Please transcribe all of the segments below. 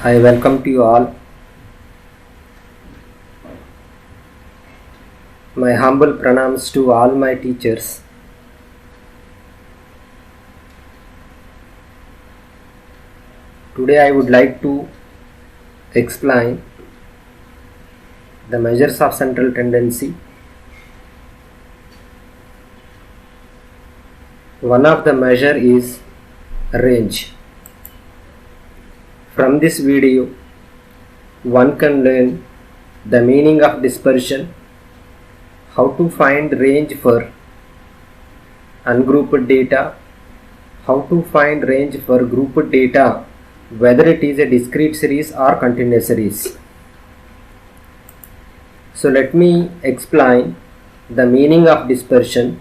I welcome to you all. My humble pranams to all my teachers. Today I would like to explain the measures of central tendency. One of the measure is range. From this video, one can learn the meaning of dispersion, how to find range for ungrouped data, how to find range for grouped data, whether it is a discrete series or continuous series. So let me explain the meaning of dispersion.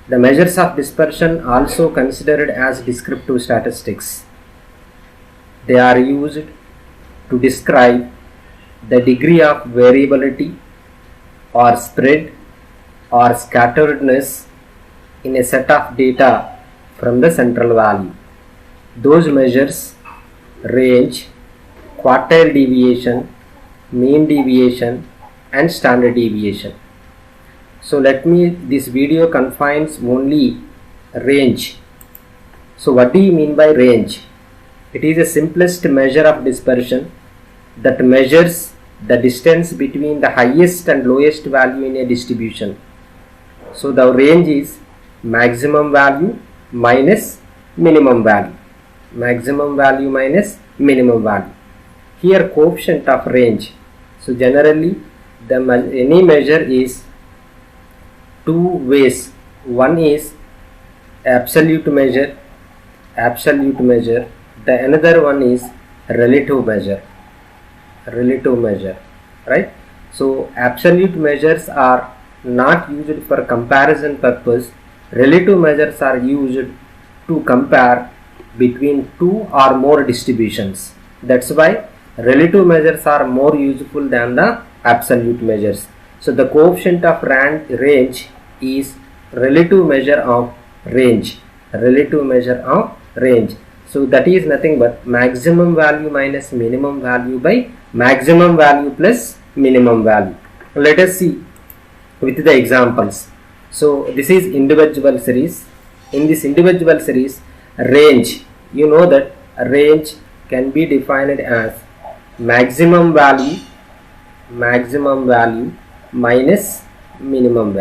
The measures of dispersion also considered as descriptive statistics. They are used to describe the degree of variability or spread or scatteredness in a set of data from the central value. Those measures range, quartile deviation, mean deviation and standard deviation. So this video confines only range. So what do you mean by range? It is the simplest measure of dispersion that measures the distance between the highest and lowest value in a distribution. So the range is maximum value minus minimum value. Maximum value minus minimum value. Here coefficient of range. So generally any measure is two ways. One is absolute measure. The another one is relative measure, right? So absolute measures are not used for comparison purpose. Relative measures are used to compare between two or more distributions. That's why relative measures are more useful than the absolute measures. So the coefficient of range is relative measure of range. So that is nothing but maximum value minus minimum value by maximum value plus minimum value. Let us see with the examples. So this is individual series. In this individual series, range, you know that range can be defined as maximum value minus minimum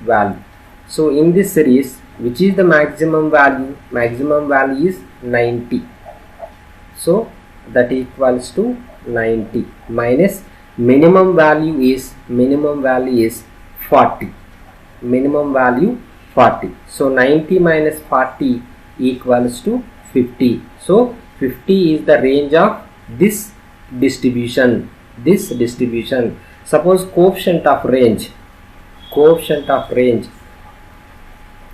value. So in this series, which is the maximum value? Maximum value is 90. So that equals to 90 minus minimum value is 40. Minimum value 40. So 90 minus 40 equals to 50. So 50 is the range of this distribution. Suppose coefficient of range.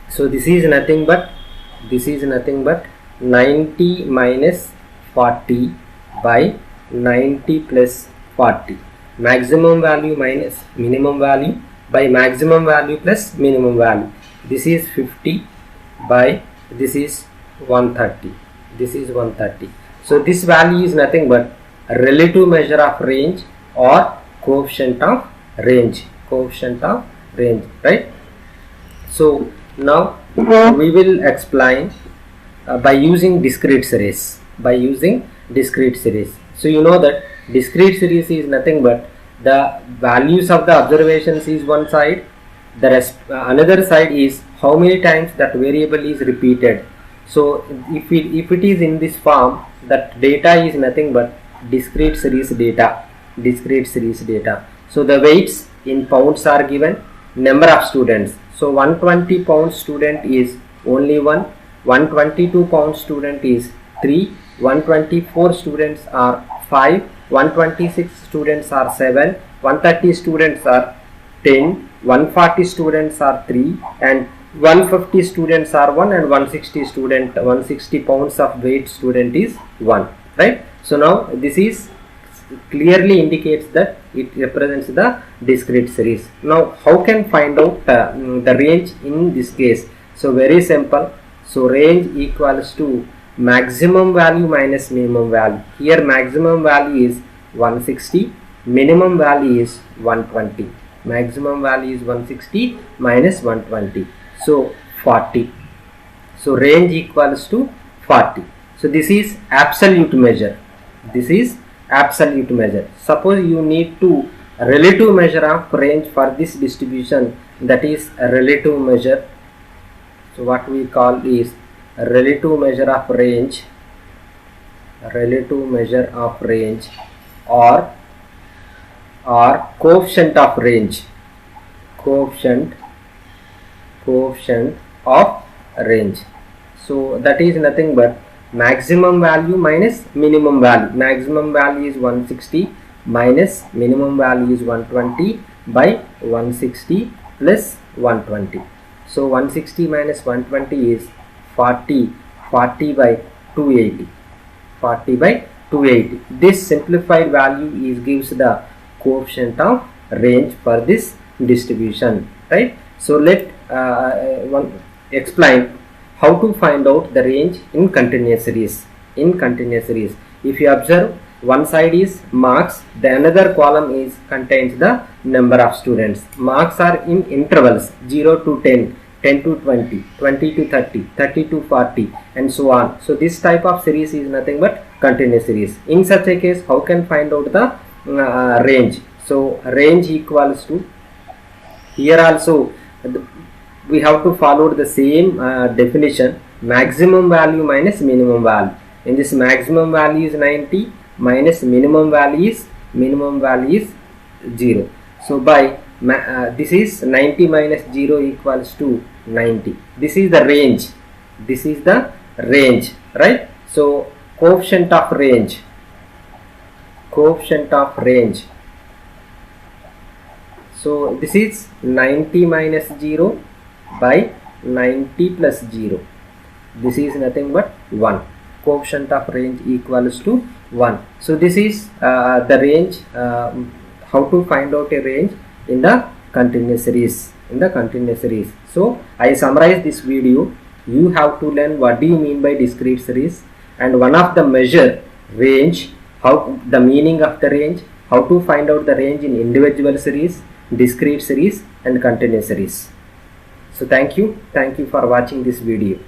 So this is nothing but 90 minus 40 by 90 plus 40. Maximum value minus minimum value by maximum value plus minimum value. This is 50 by this is 130. So this value is nothing but relative measure of range or coefficient of range, right? So now we will explain by using discrete series. So you know that discrete series is nothing but the values of the observations is one side, another side is how many times that variable is repeated. So if it is in this form, that data is nothing but discrete series data. So the weights in pounds are given, number of students. So 120 pound student is only 1, 122 pound student is 3, 124 students are 5, 126 students are 7, 130 students are 10, 140 students are 3 and 150 students are 1 and 160 pounds of weight student is 1, right? So now this is clearly indicates that it represents the discrete series. Now how can find out the range in this case? So very simple. So range equals to maximum value minus minimum value. Here maximum value is 160, minimum value is 120. Maximum value is 160 minus 120, so 40. So range equals to 40. So this is absolute measure. This is absolute measure. Suppose you need to relative measure of range for this distribution, that is a relative measure. So what we call is a relative measure of range, relative measure of range, or coefficient of range, coefficient of range. So that is nothing but maximum value minus minimum value. Maximum value is 160 minus minimum value is 120 by 160 plus 120. So 160 minus 120 is 40. 40 by 280. 40 by 280. This simplified value gives the coefficient of range for this distribution, right? So let explain how to find out the range in continuous series. In continuous series, if you observe, one side is marks, the another column contains the number of students. Marks are in intervals 0 to 10, 10 to 20, 20 to 30, 30 to 40, and so on. So this type of series is nothing but continuous series. In such a case, how can find out the range? So range equals to, here also we have to follow the same definition, maximum value minus minimum value. In this, maximum value is 90 minus minimum value is 0. So by this is 90 minus 0 equals to 90. This is the range. This is the range, right? So coefficient of range, coefficient of range. So this is 90 minus 0 by 90 plus 0. This is nothing but 1. Coefficient of range equals to 1. So this is the range, how to find out a range in the continuous series. In the continuous series. So I summarize this video. You have to learn what do you mean by discrete series, and one of the measure range, how the meaning of the range, how to find out the range in individual series, discrete series, and continuous series. So thank you for watching this video.